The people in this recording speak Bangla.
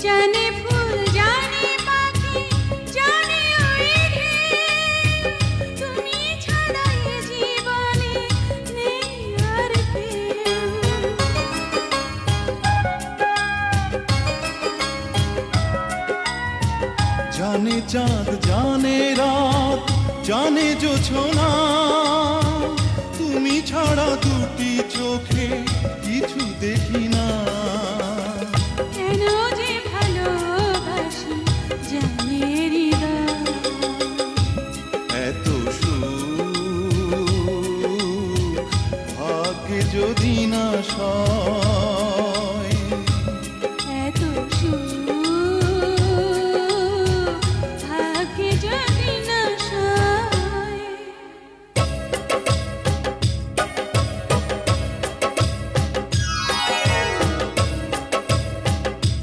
জানে ফুল জানে পাখি জানে ওই ঢেউ, তুমি ছাড়া এ জীবনে নেই আর কেউ। জানে চাঁদ জানে রাত জানে জোছনা, তুমি ছাড়া দুটি চোখে কিছু দেখি